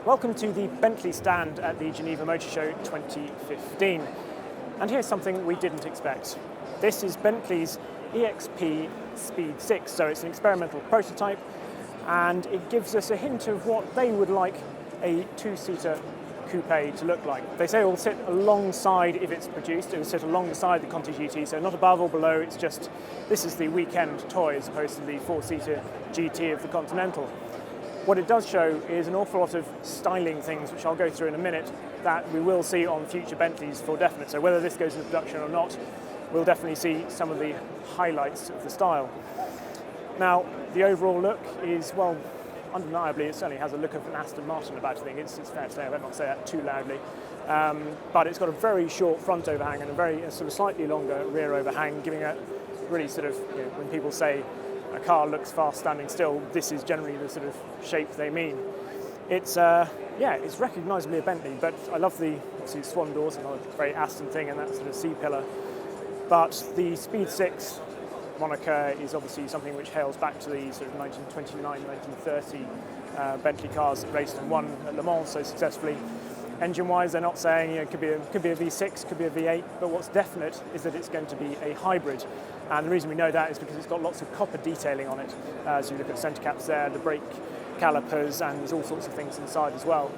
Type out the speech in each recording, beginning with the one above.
Welcome to the Bentley stand at the Geneva Motor Show 2015. And here's something we didn't expect. This is Bentley's EXP Speed 6, so it's an experimental prototype, and it gives us a hint of what they would like a two-seater coupe to look like. They say it will sit alongside, if it's produced, it will sit alongside the Conti GT, so not above or below, it's just, this is the weekend toy as opposed to the four-seater GT of the Continental. What it does show is an awful lot of styling things, which I'll go through in a minute, that we will see on future Bentleys for definite. So whether this goes into production or not, we'll definitely see some of the highlights of the style. Now, the overall look is, well, undeniably, it certainly has a look of an Aston Martin about it. I think it's fair to say, I better not say that too loudly. But it's got a very short front overhang and a sort of slightly longer rear overhang, giving a really sort of, you know, when people say a car looks fast standing still, this is generally the sort of shape they mean. It's it's recognisably a Bentley, but I love the obviously swan doors, another very Aston thing, and that sort of C-pillar. But the Speed 6 moniker is obviously something which hails back to the sort of 1929, 1930 Bentley cars that raced and won at Le Mans so successfully. Engine-wise, they're not saying, you know, it could be a V6, could be a V8, but what's definite is that it's going to be a hybrid. And the reason we know that is because it's got lots of copper detailing on it. So you look at the centre caps there, the brake calipers, and there's all sorts of things inside as well.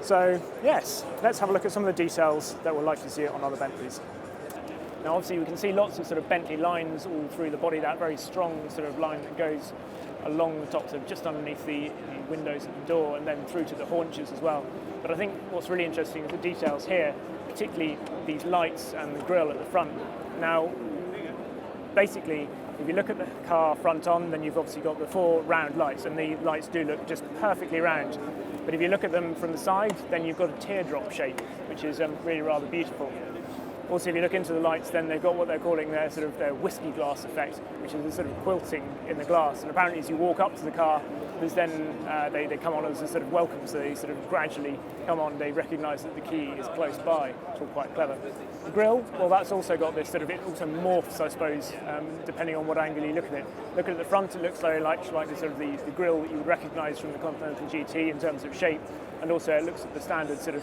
So yes, let's have a look at some of the details that we'll likely see on other Bentleys. Now obviously we can see lots of sort of Bentley lines all through the body, that very strong sort of line that goes along the top, so just underneath the windows of the door and then through to the haunches as well. But I think what's really interesting is the details here, particularly these lights and the grille at the front. Now, basically, if you look at the car front on, then you've obviously got the four round lights, and the lights do look just perfectly round. But if you look at them from the side, then you've got a teardrop shape, which is really rather beautiful. Also, if you look into the lights, then they've got what they're calling their sort of their whiskey glass effect, which is a sort of quilting in the glass. And apparently, as you walk up to the car, there's then they come on as a sort of welcome. So they sort of gradually come on. They recognise that the key is close by. It's all quite clever. The grille, well, that's also got this sort of, it also morphs, I suppose, depending on what angle you look at it. Look at the front, it looks very like the sort of the grille that you would recognise from the Continental GT in terms of shape, and also it looks at the standard sort of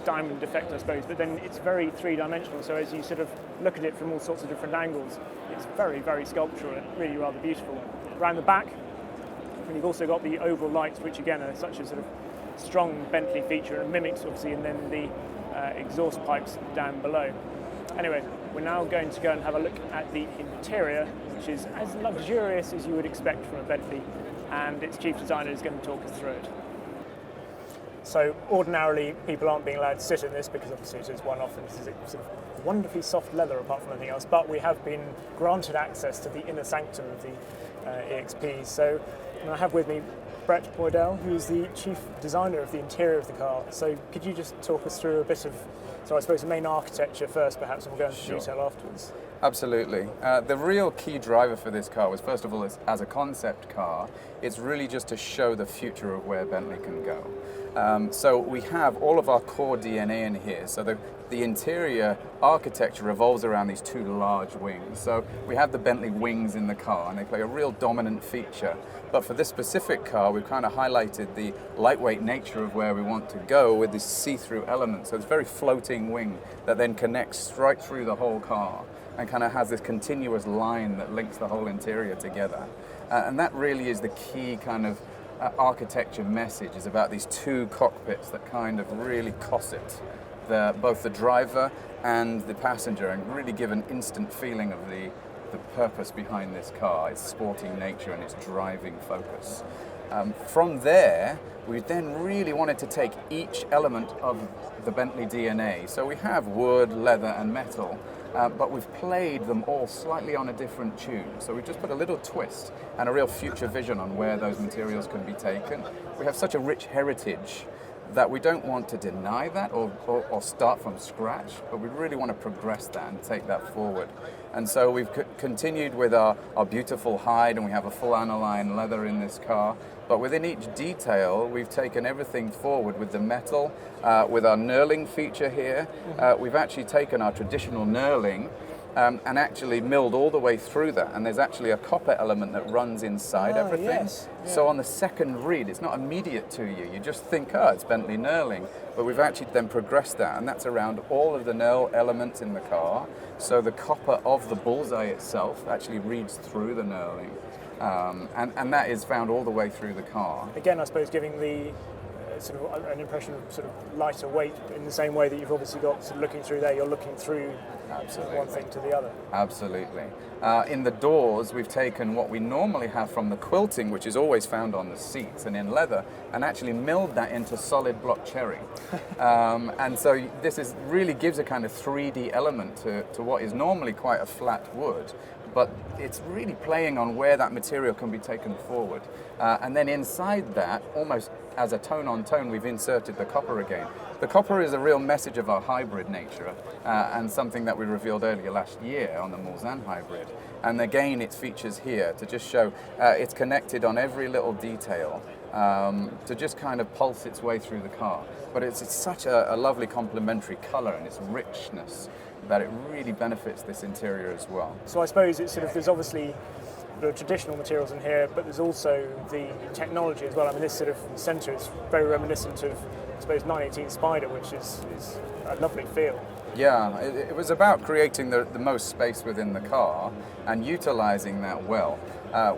diamond effect, I suppose, but then it's very three-dimensional, so as you sort of look at it from all sorts of different angles, it's very, very sculptural and really rather beautiful. Around the back, and you've also got the oval lights, which again are such a sort of strong Bentley feature and mimics, obviously, and then the exhaust pipes down below. Anyway, we're now going to go and have a look at the interior, which is as luxurious as you would expect from a Bentley, and its chief designer is going to talk us through it. So ordinarily people aren't being allowed to sit in this because obviously it is one-off and this is a sort of wonderfully soft leather apart from anything else, but we have been granted access to the inner sanctum of the EXP. So I have with me Brett Boydell, who is the chief designer of the interior of the car. So could you just talk us through a bit of, so I suppose the main architecture first perhaps, and we'll go into detail afterwards. Absolutely. The real key driver for this car was, first of all, as a concept car, it's really just to show the future of where Bentley can go. So we have all of our core DNA in here. So the interior architecture revolves around these two large wings. So we have the Bentley wings in the car, and they play a real dominant feature. But for this specific car, we've kind of highlighted the lightweight nature of where we want to go with this see-through element. So it's a very floating wing that then connects right through the whole car and kind of has this continuous line that links the whole interior together. And that really is the key kind of architecture message, is about these two cockpits that kind of really cosset both the driver and the passenger and really give an instant feeling of the purpose behind this car, its sporting nature and its driving focus. From there, we then really wanted to take each element of the Bentley DNA. So we have wood, leather and metal, but we've played them all slightly on a different tune. So we've just put a little twist and a real future vision on where those materials can be taken. We have such a rich heritage that we don't want to deny that or start from scratch, but we really want to progress that and take that forward. And so we've continued with our beautiful hide, and we have a full aniline leather in this car. But within each detail, we've taken everything forward with the metal, with our knurling feature here. We've actually taken our traditional knurling and actually milled all the way through that. And there's actually a copper element that runs inside everything. Yes. Yeah. So on the second read, it's not immediate to you. You just think, oh, it's Bentley knurling. But we've actually then progressed that, and that's around all of the knurl elements in the car. So the copper of the bullseye itself actually reads through the knurling. And that is found all the way through the car. Again, I suppose giving the sort of an impression of sort of lighter weight in the same way that you've obviously got sort of looking through there, you're looking through one thing to the other. Absolutely. In the doors, we've taken what we normally have from the quilting, which is always found on the seats and in leather, and actually milled that into solid block cherry. And so this really gives a kind of 3D element to what is normally quite a flat wood. But it's really playing on where that material can be taken forward. And then inside that, almost as a tone-on-tone, we've inserted the copper again. The copper is a real message of our hybrid nature, and something that we revealed earlier last year on the Mulsanne hybrid. And again, it features here to just show it's connected on every little detail to just kind of pulse its way through the car. But it's such a lovely complementary color and its richness that it really benefits this interior as well. So I suppose it's sort of, there's obviously the traditional materials in here, but there's also the technology as well. I mean, this sort of centre is very reminiscent of, I suppose, 918 Spider, which is a lovely feel. Yeah, it was about creating the most space within the car and utilising that well.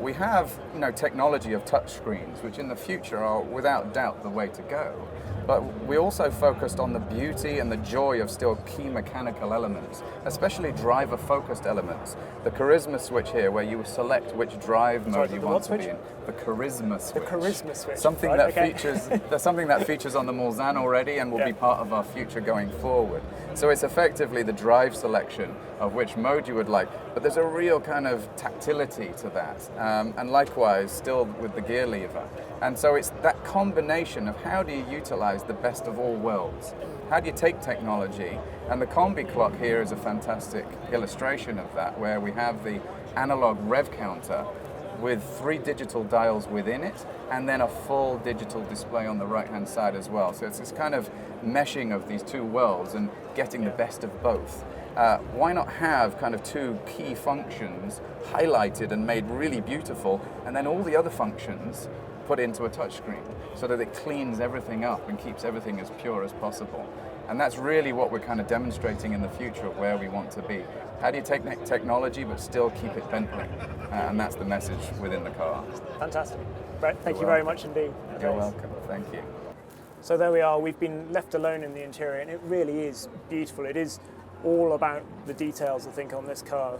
We have, technology of touchscreens, which in the future are without doubt the way to go. But we also focused on the beauty and the joy of still key mechanical elements, especially driver-focused elements. The charisma switch here, where you select which drive mode you want to be in. The charisma switch. The charisma switch. Something right, that okay. features. There's something that features on the Mulsanne already, and will be part of our future going forward. So it's effectively the drive selection of which mode you would like, but there's a real kind of tactility to that, and likewise still with the gear lever. And so it's that combination of how do you utilize the best of all worlds? How do you take technology? And the combi clock here is a fantastic illustration of that, where we have the analog Rev Counter with 3 digital dials within it, and then a full digital display on the right-hand side as well. So it's this kind of meshing of these two worlds and getting the best of both. Why not have kind of 2 key functions highlighted and made really beautiful, and then all the other functions put into a touchscreen so that it cleans everything up and keeps everything as pure as possible. And that's really what we're kind of demonstrating in the future of where we want to be. How do you take technology but still keep it Bentley? And that's the message within the car. Fantastic. Brett, thank you very much indeed. You're welcome. Thank you. So there we are. We've been left alone in the interior, and it really is beautiful. It is all about the details, I think, on this car.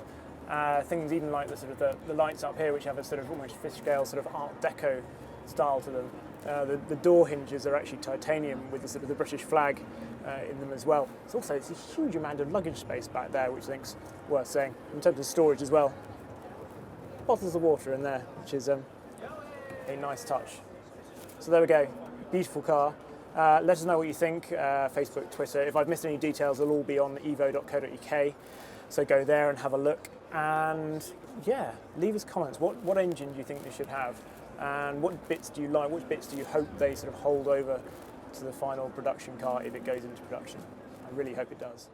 Things even like the sort of the lights up here, which have a sort of almost fifth scale sort of Art Deco style to them. The door hinges are actually titanium with the sort of the British flag in them as well. It's a huge amount of luggage space back there, which I think's worth saying. In terms of storage as well, bottles of water in there, which is a nice touch. So there we go, beautiful car. Let us know what you think, Facebook, Twitter. If I've missed any details, they'll all be on evo.co.uk. So go there and have a look. And yeah, leave us comments. What engine do you think they should have? And what bits do you like? Which bits do you hope they sort of hold over to the final production car if it goes into production? I really hope it does.